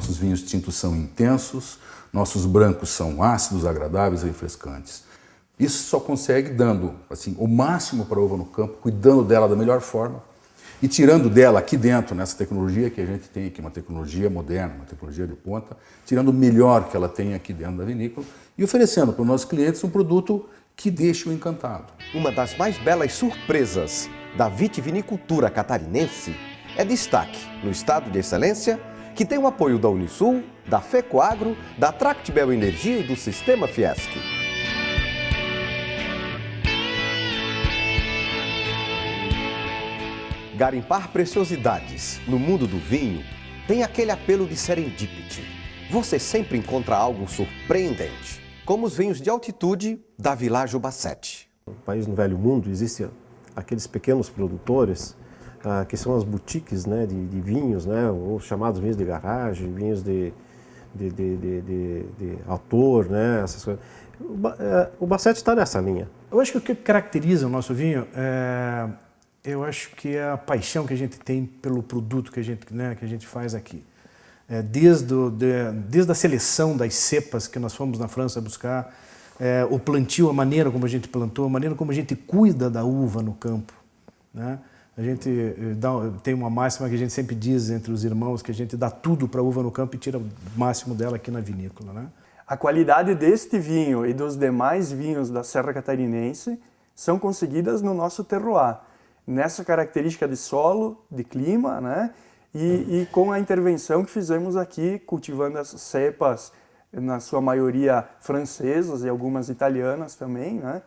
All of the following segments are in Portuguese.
Nossos vinhos tintos são intensos, nossos brancos são ácidos, agradáveis e refrescantes. Isso só consegue dando assim, o máximo para a uva no campo, cuidando dela da melhor forma e tirando dela aqui dentro, nessa tecnologia que a gente tem aqui, uma tecnologia moderna, uma tecnologia de ponta, tirando o melhor que ela tem aqui dentro da vinícola e oferecendo para os nossos clientes um produto que deixe o encantado. Uma das mais belas surpresas da vitivinicultura catarinense é destaque no estado de excelência, que tem o apoio da Unisul, da FECOAGRO, da Tractebel Energia e do Sistema Fiesc. Garimpar preciosidades no mundo do vinho tem aquele apelo de serendipity. Você sempre encontra algo surpreendente, como os vinhos de altitude da Villaggio Bassetti. No país no Velho Mundo existem aqueles pequenos produtores que são as boutiques, né, de vinhos, né, ou chamados vinhos de garagem, vinhos de autor, né, essas coisas. O Bassetti está nessa linha. Eu acho que o que caracteriza o nosso vinho eu acho que é a paixão que a gente tem pelo produto que a gente faz aqui. Desde a seleção das cepas que nós fomos na França buscar, o plantio, a maneira como a gente plantou, a maneira como a gente cuida da uva no campo, né? A gente tem uma máxima que a gente sempre diz entre os irmãos, que a gente dá tudo para a uva no campo e tira o máximo dela aqui na vinícola, né? A qualidade deste vinho e dos demais vinhos da Serra Catarinense são conseguidas no nosso terroir, nessa característica de solo, de clima, né? E com a intervenção que fizemos aqui, cultivando essas cepas, na sua maioria francesas e algumas italianas também, né?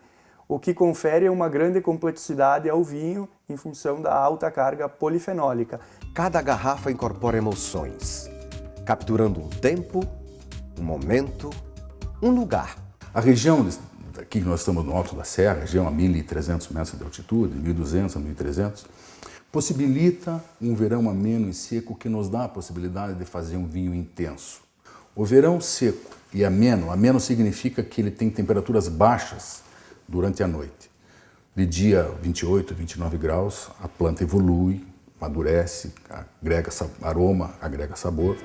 O que confere uma grande complexidade ao vinho em função da alta carga polifenólica. Cada garrafa incorpora emoções, capturando um tempo, um momento, um lugar. A região aqui que nós estamos no alto da serra, região a 1.300 metros de altitude, 1.200 a 1.300, possibilita um verão ameno e seco que nos dá a possibilidade de fazer um vinho intenso. O verão seco e ameno significa que ele tem temperaturas baixas durante a noite. De dia 28, 29 graus, a planta evolui, amadurece, agrega aroma, agrega sabor.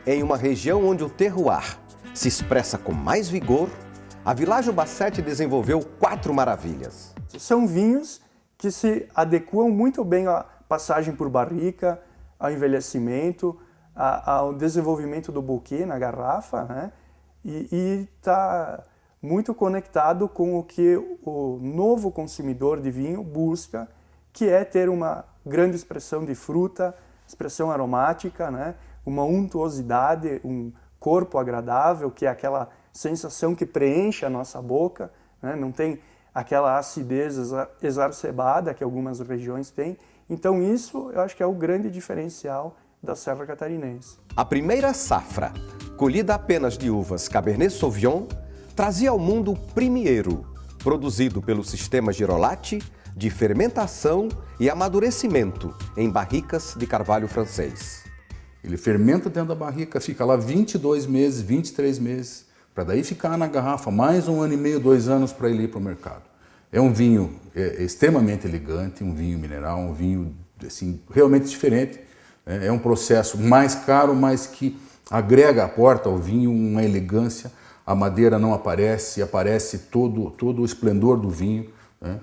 Em uma região onde o terroir se expressa com mais vigor, a Villaggio Bassetti desenvolveu 4 maravilhas. São vinhos que se adequam muito bem à passagem por barrica, ao envelhecimento, ao desenvolvimento do bouquet na garrafa, né? E está muito conectado com o que o novo consumidor de vinho busca, que é ter uma grande expressão de fruta, expressão aromática, né? Uma untuosidade, um corpo agradável, que é aquela sensação que preenche a nossa boca, né? Não tem aquela acidez exacerbada que algumas regiões têm. Então isso eu acho que é o grande diferencial da Serra Catarinense. A primeira safra, colhida apenas de uvas Cabernet Sauvignon, trazia ao mundo o Primiero, produzido pelo sistema Girolatti de fermentação e amadurecimento em barricas de carvalho francês. Ele fermenta dentro da barrica, fica lá 22 meses, 23 meses, para daí ficar na garrafa mais 1 ano e meio, 2 anos para ele ir para o mercado. É um vinho extremamente elegante, um vinho mineral, um vinho assim, realmente diferente. É um processo mais caro, mas que agrega, aporta ao vinho uma elegância. A madeira não aparece, aparece todo o esplendor do vinho, né?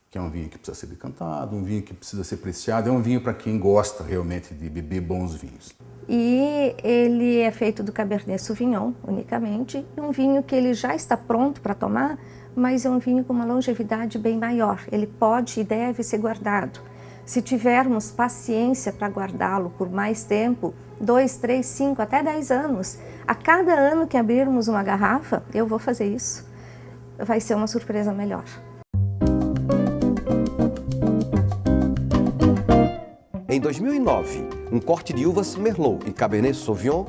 Que é um vinho que precisa ser decantado, um vinho que precisa ser apreciado, é um vinho para quem gosta realmente de beber bons vinhos. E ele é feito do Cabernet Sauvignon unicamente, um vinho que ele já está pronto para tomar, mas é um vinho com uma longevidade bem maior. Ele pode e deve ser guardado. Se tivermos paciência para guardá-lo por mais tempo, 2, 3, 5, até 10 anos, a cada ano que abrirmos uma garrafa, eu vou fazer isso, vai ser uma surpresa melhor. Em 2009, um corte de uvas Merlot e Cabernet Sauvignon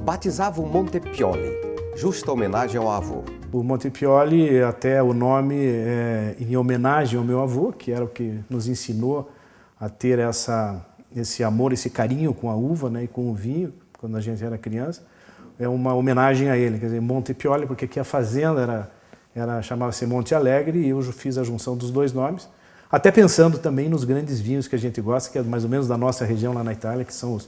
batizava o Montepioli, justa homenagem ao avô. O Montepioli, até o nome é em homenagem ao meu avô, que era o que nos ensinou a ter esse amor, esse carinho com a uva, né, e com o vinho, quando a gente era criança. É uma homenagem a ele, quer dizer, Montepioli, porque aqui a fazenda chamava-se Monte Alegre, e eu fiz a junção dos 2 nomes, até pensando também nos grandes vinhos que a gente gosta, que é mais ou menos da nossa região lá na Itália, que são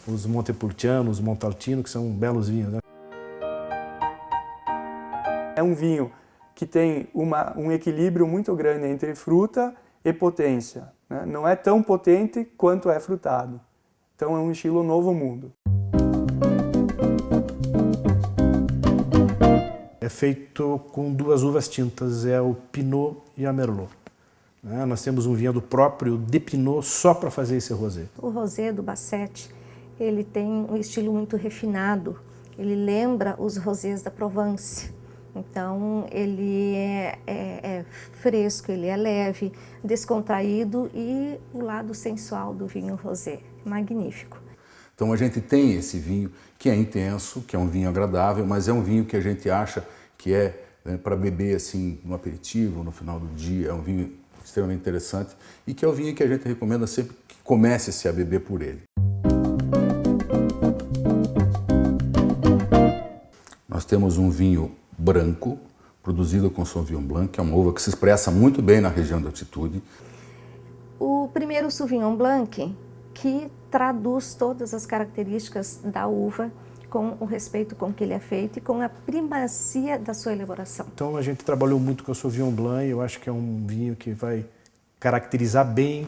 os Montepulciano, os Montalcino, que são belos vinhos, né? É um vinho que tem um equilíbrio muito grande entre fruta e potência, né? Não é tão potente quanto é frutado. Então é um estilo Novo Mundo. É feito com duas uvas tintas, é o Pinot e a Merlot. Nós temos um vinhedo próprio de Pinot só para fazer esse rosé. O rosé do Bassett, ele tem um estilo muito refinado, ele lembra os rosés da Provence. Então ele é fresco, ele é leve, descontraído e o lado sensual do vinho rosé, magnífico. Então a gente tem esse vinho que é intenso, que é um vinho agradável, mas é um vinho que a gente acha que é, né, para beber assim no aperitivo, no final do dia. É um vinho extremamente interessante e que é o vinho que a gente recomenda sempre que comece-se a beber por ele. Nós temos um vinho branco, produzido com Sauvignon Blanc, que é uma uva que se expressa muito bem na região de altitude. O primeiro Sauvignon Blanc, que traduz todas as características da uva com o respeito com que ele é feito e com a primazia da sua elaboração. Então a gente trabalhou muito com o Sauvignon Blanc, eu acho que é um vinho que vai caracterizar bem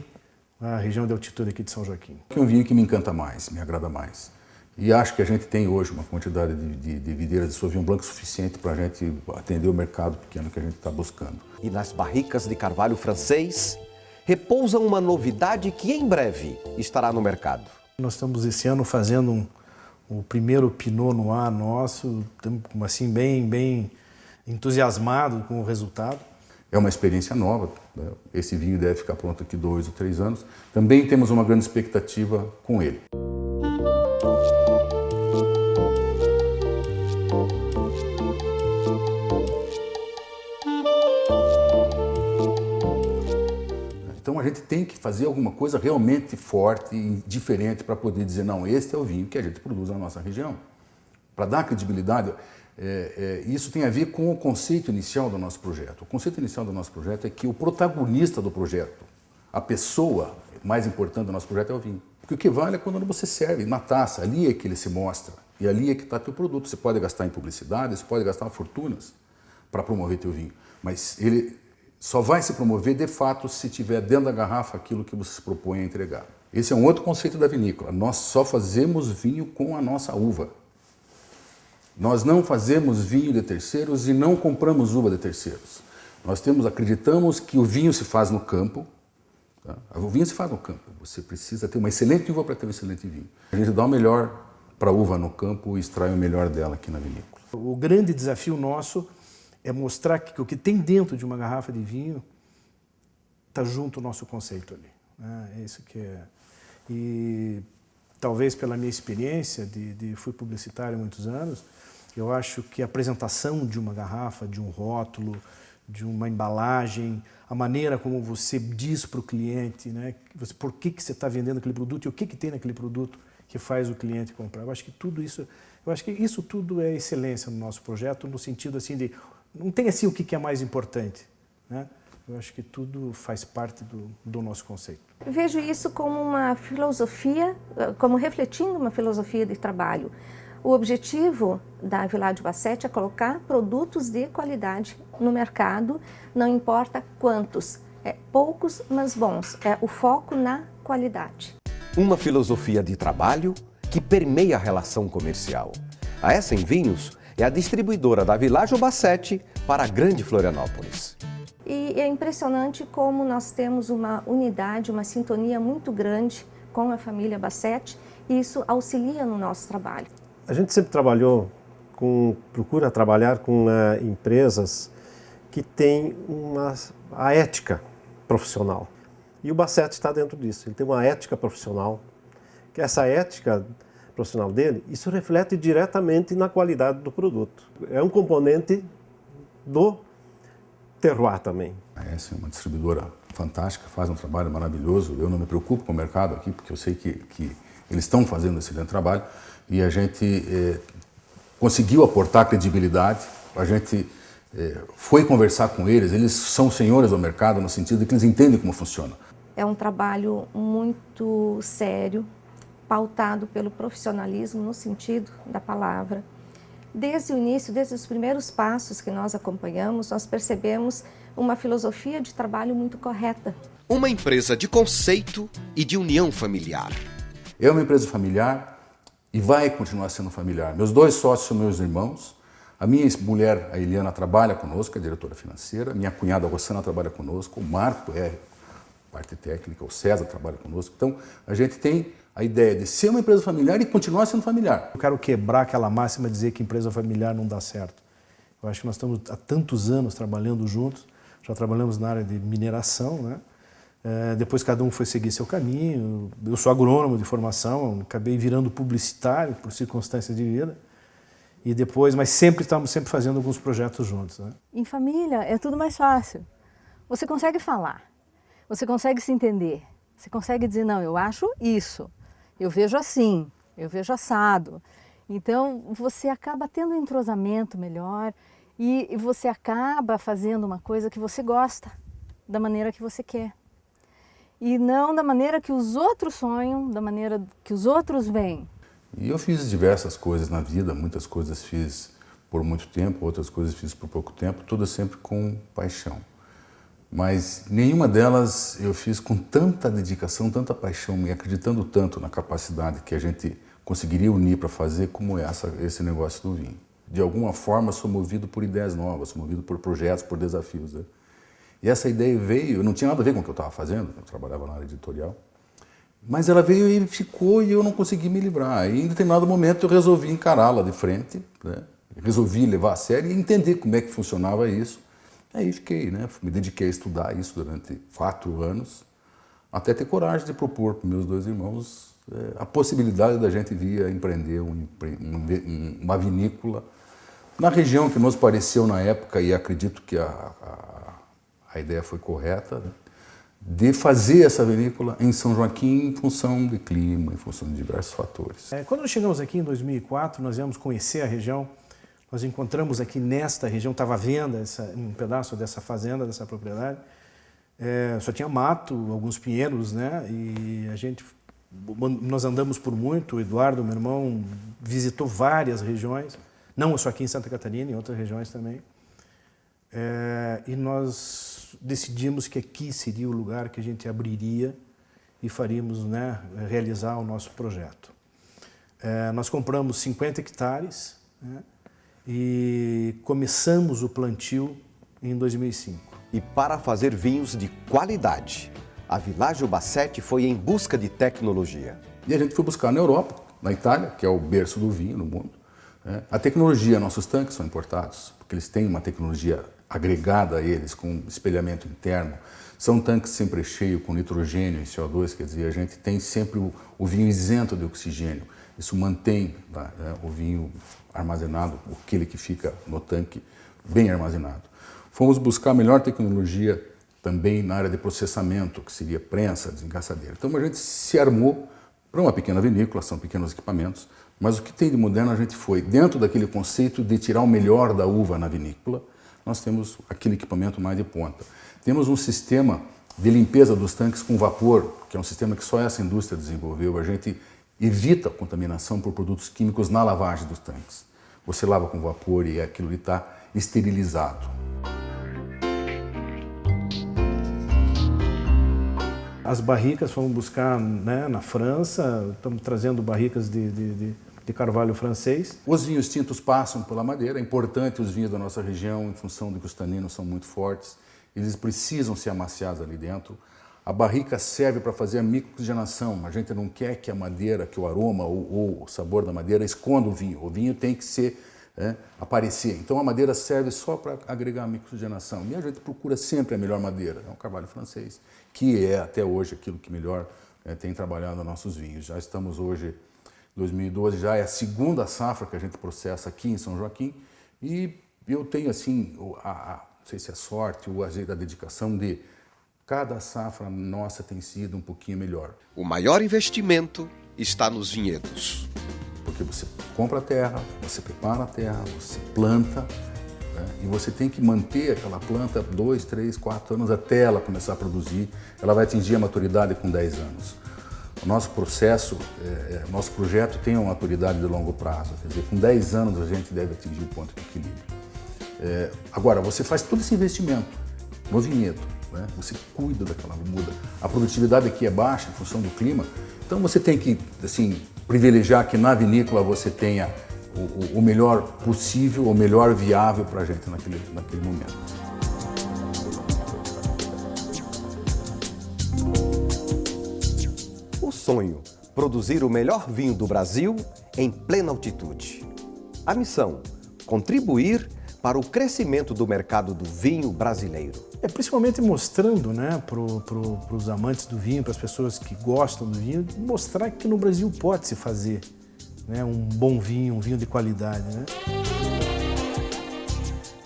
a região de altitude aqui de São Joaquim. É um vinho que me encanta mais, me agrada mais. E acho que a gente tem hoje uma quantidade de videiras de Sauvignon Blanc suficiente para a gente atender o mercado pequeno que a gente está buscando. E nas barricas de carvalho francês repousa uma novidade que em breve estará no mercado. Nós estamos esse ano fazendo o primeiro Pinot Noir nosso, estamos assim bem entusiasmado com o resultado. É uma experiência nova, né? Esse vinho deve ficar pronto aqui 2 ou 3 anos. Também temos uma grande expectativa com ele. Então a gente tem que fazer alguma coisa realmente forte e diferente para poder dizer, não, este é o vinho que a gente produz na nossa região. Para dar credibilidade, isso tem a ver com o conceito inicial do nosso projeto. O conceito inicial do nosso projeto é que o protagonista do projeto, a pessoa mais importante do nosso projeto é o vinho. Porque o que vale é quando você serve na taça, ali é que ele se mostra e ali é que está teu produto. Você pode gastar em publicidade, você pode gastar fortunas para promover teu vinho, mas ele só vai se promover, de fato, se tiver dentro da garrafa aquilo que você se propõe a entregar. Esse é um outro conceito da vinícola. Nós só fazemos vinho com a nossa uva. Nós não fazemos vinho de terceiros e não compramos uva de terceiros. Nós acreditamos que o vinho se faz no campo. Tá? O vinho se faz no campo. Você precisa ter uma excelente uva para ter um excelente vinho. A gente dá o melhor para a uva no campo e extrai o melhor dela aqui na vinícola. O grande desafio nosso é mostrar que o que tem dentro de uma garrafa de vinho está junto ao nosso conceito ali. É isso que é. E talvez pela minha experiência, fui publicitário há muitos anos, eu acho que a apresentação de uma garrafa, de um rótulo, de uma embalagem, a maneira como você diz para o cliente, né, por que você está vendendo aquele produto e o que tem naquele produto que faz o cliente comprar. Eu acho que isso tudo é excelência no nosso projeto, no sentido assim de não tem assim o que é mais importante, né? Eu acho que tudo faz parte do nosso conceito. Vejo isso como uma filosofia, como refletindo uma filosofia de trabalho. O objetivo da Village Bassett é colocar produtos de qualidade no mercado, não importa quantos, poucos, mas bons. É o foco na qualidade. Uma filosofia de trabalho que permeia a relação comercial. A Essen Vinhos é a distribuidora da Village Bassett para a Grande Florianópolis. E é impressionante como nós temos uma unidade, uma sintonia muito grande com a família Bassett e isso auxilia no nosso trabalho. A gente sempre procura trabalhar com empresas que têm a ética profissional. E o Bassett está dentro disso, ele tem uma ética profissional, que essa ética profissional dele, isso reflete diretamente na qualidade do produto. É um componente do terroir também. Essa é uma distribuidora fantástica, faz um trabalho maravilhoso. Eu não me preocupo com o mercado aqui, porque eu sei que eles estão fazendo esse grande trabalho e a gente conseguiu aportar credibilidade, a gente foi conversar com eles são senhores do mercado no sentido de que eles entendem como funciona. É um trabalho muito sério, pautado pelo profissionalismo no sentido da palavra. Desde o início, desde os primeiros passos que nós acompanhamos, nós percebemos uma filosofia de trabalho muito correta. Uma empresa de conceito e de união familiar. É uma empresa familiar e vai continuar sendo familiar. Meus 2 sócios são meus irmãos. A minha mulher, a Eliana, trabalha conosco, é diretora financeira. Minha cunhada, a Rossana, trabalha conosco. O Marco é parte técnica, o César trabalha conosco. Então, a gente tem a ideia de ser uma empresa familiar e continuar sendo familiar. Eu quero quebrar aquela máxima de dizer que empresa familiar não dá certo. Eu acho que nós estamos há tantos anos trabalhando juntos, já trabalhamos na área de mineração, né? Depois cada um foi seguir seu caminho. Eu sou agrônomo de formação, acabei virando publicitário por circunstâncias de vida. E depois, mas estamos sempre fazendo alguns projetos juntos, né? Em família é tudo mais fácil. Você consegue falar, você consegue se entender, você consegue dizer, não, eu acho isso, eu vejo assim, eu vejo assado. Então você acaba tendo um entrosamento melhor e você acaba fazendo uma coisa que você gosta, da maneira que você quer. E não da maneira que os outros sonham, da maneira que os outros veem. E eu fiz diversas coisas na vida, muitas coisas fiz por muito tempo, outras coisas fiz por pouco tempo, todas sempre com paixão. Mas nenhuma delas eu fiz com tanta dedicação, tanta paixão, e acreditando tanto na capacidade que a gente conseguiria unir para fazer como esse negócio do vinho. De alguma forma sou movido por ideias novas, sou movido por projetos, por desafios, né? E essa ideia veio, não tinha nada a ver com o que eu estava fazendo, eu trabalhava na área editorial, mas ela veio e ficou e eu não consegui me livrar. E em determinado momento eu resolvi encará-la de frente, né? Resolvi levar a sério e entender como é que funcionava isso. Aí fiquei, né? Me dediquei a estudar isso durante 4 anos, até ter coragem de propor para meus 2 irmãos a possibilidade da gente vir a empreender uma vinícola na região que nos pareceu na época, e acredito que a ideia foi correta, né? De fazer essa vinícola em São Joaquim em função de clima, em função de diversos fatores. Quando nós chegamos aqui em 2004, nós viemos conhecer a região, nós encontramos aqui nesta região, estava à venda um pedaço dessa fazenda, dessa propriedade, só tinha mato, alguns pinheiros, né? E nós andamos por muito, o Eduardo, meu irmão, visitou várias regiões, não só aqui em Santa Catarina, em outras regiões também. E nós decidimos que aqui seria o lugar que a gente abriria e faríamos, né, realizar o nosso projeto. Nós compramos 50 hectares, né, e começamos o plantio em 2005. E para fazer vinhos de qualidade, a Villaggio Bassetti foi em busca de tecnologia. E a gente foi buscar na Europa, na Itália, que é o berço do vinho no mundo, né? A tecnologia, nossos tanques são importados, porque eles têm uma tecnologia agregada a eles, com espelhamento interno. São tanques sempre cheios, com nitrogênio e CO2, quer dizer, a gente tem sempre o vinho isento de oxigênio. Isso mantém, né, o vinho armazenado, aquele que fica no tanque, bem armazenado. Fomos buscar a melhor tecnologia também na área de processamento, que seria prensa, desengaçadeira. Então a gente se armou para uma pequena vinícola, são pequenos equipamentos, mas o que tem de moderno a gente foi, dentro daquele conceito de tirar o melhor da uva na vinícola, nós temos aquele equipamento mais de ponta. Temos um sistema de limpeza dos tanques com vapor, que é um sistema que só essa indústria desenvolveu. A gente evita a contaminação por produtos químicos na lavagem dos tanques. Você lava com vapor e aquilo está esterilizado. As barricas fomos buscar, né, na França, estamos trazendo barricas de carvalho francês. Os vinhos tintos passam pela madeira, é importante os vinhos da nossa região, em função de que os taninos são muito fortes, eles precisam ser amaciados ali dentro. A barrica serve para fazer a microoxigenação, a gente não quer que a madeira, que o aroma ou o sabor da madeira esconda o vinho tem que ser, aparecer. Então a madeira serve só para agregar a microoxigenação, e a gente procura sempre a melhor madeira, é um carvalho francês, que é até hoje aquilo que melhor tem trabalhado nos nossos vinhos. Já estamos hoje, 2012, já é a segunda safra que a gente processa aqui em São Joaquim, e eu tenho assim, não sei se é sorte ou a dedicação de cada safra nossa tem sido um pouquinho melhor. O maior investimento está nos vinhedos. Porque você compra a terra, você prepara a terra, você planta, né? E você tem que manter aquela planta 2, 3, 4 anos até ela começar a produzir. Ela vai atingir a maturidade com 10 anos. o nosso processo, o nosso projeto tem uma maturidade de longo prazo. Quer dizer, com 10 anos a gente deve atingir o ponto de equilíbrio. Agora, você faz todo esse investimento no vinhedo, né? Você cuida daquela muda. A produtividade aqui é baixa em função do clima, então você tem que, assim, privilegiar que na vinícola você tenha o melhor possível, o melhor viável para a gente naquele momento. O sonho, produzir o melhor vinho do Brasil em plena altitude. A missão, contribuir para o crescimento do mercado do vinho brasileiro. Principalmente mostrando, né, para os amantes do vinho, para as pessoas que gostam do vinho, mostrar que no Brasil pode se fazer, né, um bom vinho, um vinho de qualidade, né?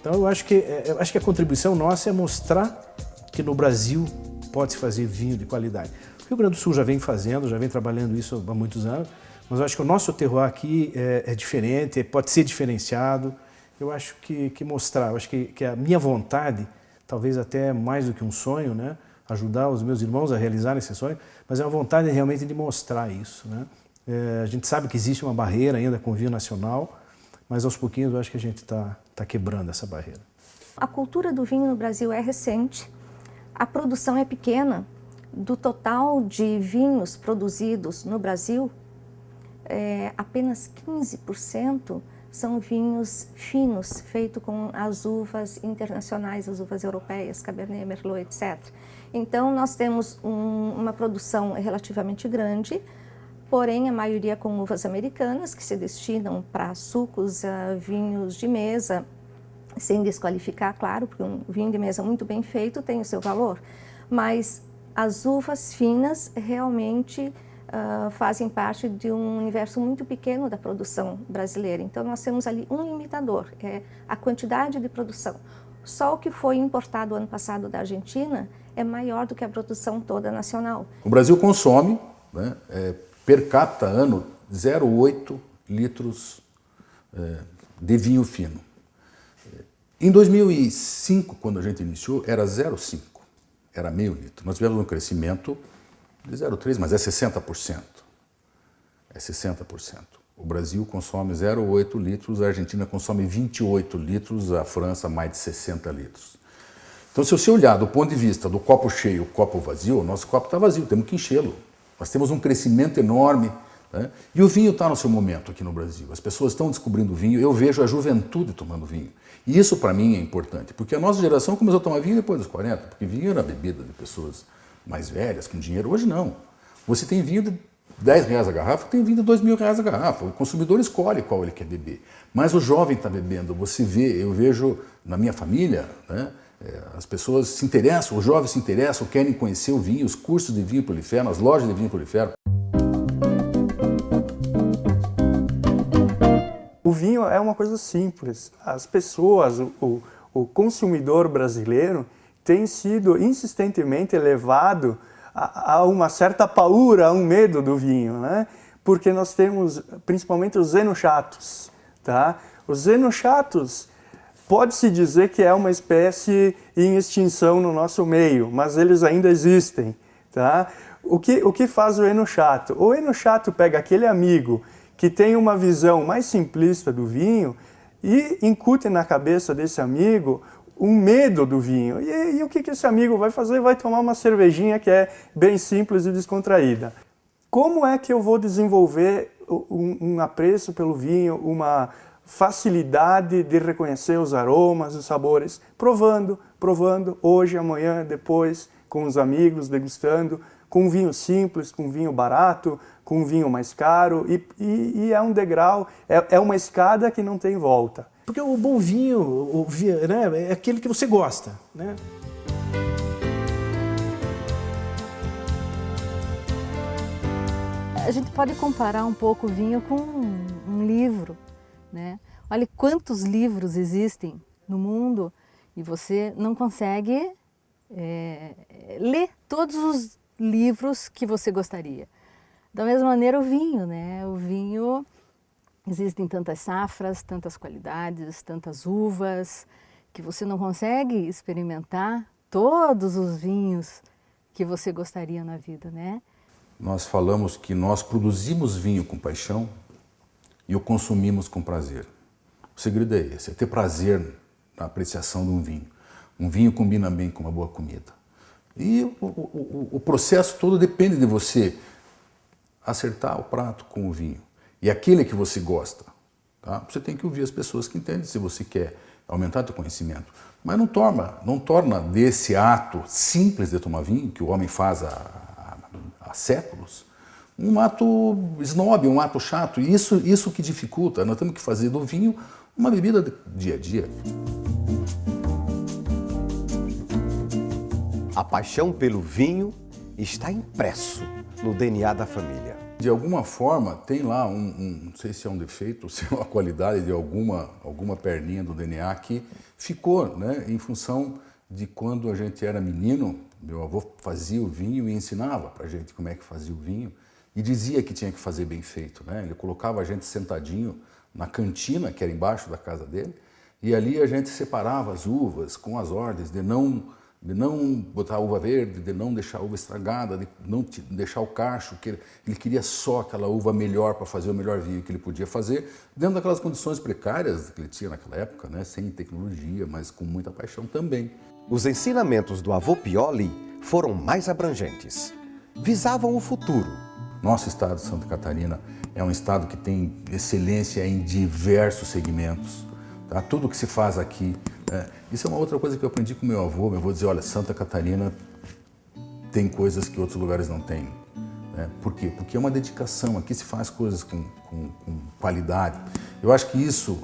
Então eu acho que a contribuição nossa é mostrar que no Brasil pode se fazer vinho de qualidade. O Rio Grande do Sul já vem fazendo, já vem trabalhando isso há muitos anos, mas eu acho que o nosso terroir aqui é diferente, pode ser diferenciado. Eu acho que mostrar, eu acho que a minha vontade, talvez até mais do que um sonho, né, ajudar os meus irmãos a realizarem esse sonho, mas é uma vontade realmente de mostrar isso, né? A gente sabe que existe uma barreira ainda com o vinho nacional, mas aos pouquinhos eu acho que a gente está quebrando essa barreira. A cultura do vinho no Brasil é recente, a produção é pequena. Do total de vinhos produzidos no Brasil, apenas 15% são vinhos finos, feitos com as uvas internacionais, as uvas europeias, Cabernet, Merlot, etc. Então, nós temos uma produção relativamente grande, porém, a maioria com uvas americanas, que se destinam para sucos, vinhos de mesa, sem desqualificar, claro, porque um vinho de mesa muito bem feito tem o seu valor, mas as uvas finas realmente fazem parte de um universo muito pequeno da produção brasileira. Então, nós temos ali um limitador, que é a quantidade de produção. Só o que foi importado ano passado da Argentina é maior do que a produção toda nacional. O Brasil consome, né, per capita ano 0,8 litros de vinho fino. Em 2005, quando a gente iniciou, era 0,5, era meio litro. Nós tivemos um crescimento de 0,3, mas é 60%. É 60%. O Brasil consome 0,8 litros, a Argentina consome 28 litros, a França mais de 60 litros. Então, se você olhar do ponto de vista do copo cheio, copo vazio, o nosso copo está vazio, temos que enchê-lo. Nós temos um crescimento enorme, né? E o vinho está no seu momento aqui no Brasil. As pessoas estão descobrindo vinho, eu vejo a juventude tomando vinho. E isso para mim é importante, porque a nossa geração começou a tomar vinho depois dos 40, porque vinho era bebida de pessoas mais velhas, com dinheiro. Hoje não. Você tem vinho de R$10 a garrafa, tem vinho de R$2.000 a garrafa. O consumidor escolhe qual ele quer beber. Mas o jovem está bebendo. Você vê, eu vejo na minha família, né, as pessoas se interessam, os jovens se interessam, querem conhecer o vinho, os cursos de vinho proliferam, as lojas de vinho proliferam. O vinho é uma coisa simples. As pessoas, o consumidor brasileiro tem sido insistentemente levado a uma certa paura, a um medo do vinho, né? Porque nós temos principalmente os enochatos, tá? Os enochatos, pode-se dizer que é uma espécie em extinção no nosso meio, mas eles ainda existem, tá? O que faz o enochato? O enochato pega aquele amigo que tem uma visão mais simplista do vinho e incute na cabeça desse amigo um medo do vinho. E o que esse amigo vai fazer? Vai tomar uma cervejinha que é bem simples e descontraída. Como é que eu vou desenvolver um apreço pelo vinho, uma facilidade de reconhecer os aromas, os sabores? Provando, hoje, amanhã, depois, com os amigos, degustando, com um vinho simples, com um vinho barato, com um vinho mais caro, e é um degrau, é uma escada que não tem volta. Porque o bom vinho, né, é aquele que você gosta, né? A gente pode comparar um pouco o vinho com um livro, né? Olha quantos livros existem no mundo e você não consegue ler todos os livros que você gostaria. Da mesma maneira o vinho, né? O vinho, existem tantas safras, tantas qualidades, tantas uvas, que você não consegue experimentar todos os vinhos que você gostaria na vida, né? nós falamos que nós produzimos vinho com paixão e o consumimos com prazer. O segredo é esse, é ter prazer na apreciação de um vinho. Um vinho combina bem com uma boa comida. E o processo todo depende de você acertar o prato com o vinho. E aquele que você gosta, tá? Você tem que ouvir as pessoas que entendem se você quer aumentar seu conhecimento. Mas não torna desse ato simples de tomar vinho, que o homem faz há séculos, um ato snob, um ato chato. E isso que dificulta. Nós temos que fazer do vinho uma bebida de dia a dia. A paixão pelo vinho está impresso no DNA da família. De alguma forma, tem lá não sei se é um defeito ou se é uma qualidade de alguma perninha do DNA que ficou, né, em função de quando a gente era menino. Meu avô fazia o vinho e ensinava pra gente como é que fazia o vinho e dizia que tinha que fazer bem feito, né? Ele colocava a gente sentadinho na cantina, que era embaixo da casa dele, e ali a gente separava as uvas com as ordens de não botar uva verde, de não deixar a uva estragada, de não deixar o cacho, que ele queria só aquela uva melhor para fazer o melhor vinho que ele podia fazer, dentro daquelas condições precárias que ele tinha naquela época, né? Sem tecnologia, mas com muita paixão também. Os ensinamentos do avô Pioli foram mais abrangentes. Visavam o futuro. Nosso estado de Santa Catarina é um estado que tem excelência em diversos segmentos. Tá? Tudo que se faz aqui. Isso é uma outra coisa que eu aprendi com meu avô. Meu avô dizia, olha, Santa Catarina tem coisas que outros lugares não têm. Né? Por quê? Porque é uma dedicação. Aqui se faz coisas com qualidade. Eu acho que isso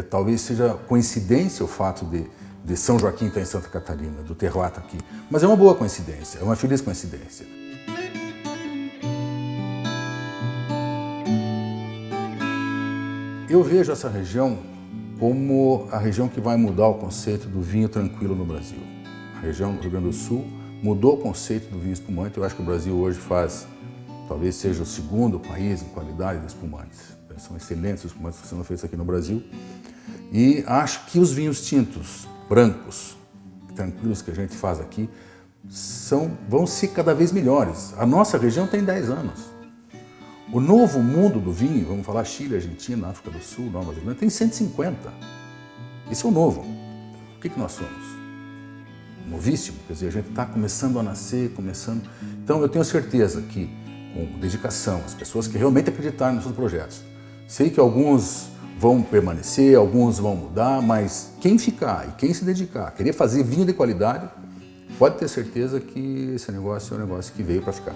talvez seja coincidência o fato de São Joaquim estar em Santa Catarina, do terroir estar aqui. Mas é uma boa coincidência, é uma feliz coincidência. Eu vejo essa região como a região que vai mudar o conceito do vinho tranquilo no Brasil. A região do Rio Grande do Sul mudou o conceito do vinho espumante. Eu acho que o Brasil hoje talvez seja o segundo país em qualidade de espumantes. São excelentes os espumantes que são feitos aqui no Brasil. E acho que os vinhos tintos, brancos, tranquilos que a gente faz aqui, vão ser cada vez melhores. A nossa região tem 10 anos. O novo mundo do vinho, vamos falar Chile, Argentina, África do Sul, Nova Zelândia, tem 150. Isso é o novo. O que nós somos? Novíssimo, quer dizer, a gente está começando a nascer, Então eu tenho certeza que, com dedicação, as pessoas que realmente acreditaram nos seus projetos, sei que alguns vão permanecer, alguns vão mudar, mas quem ficar e quem se dedicar, querer fazer vinho de qualidade, pode ter certeza que esse negócio é um negócio que veio para ficar.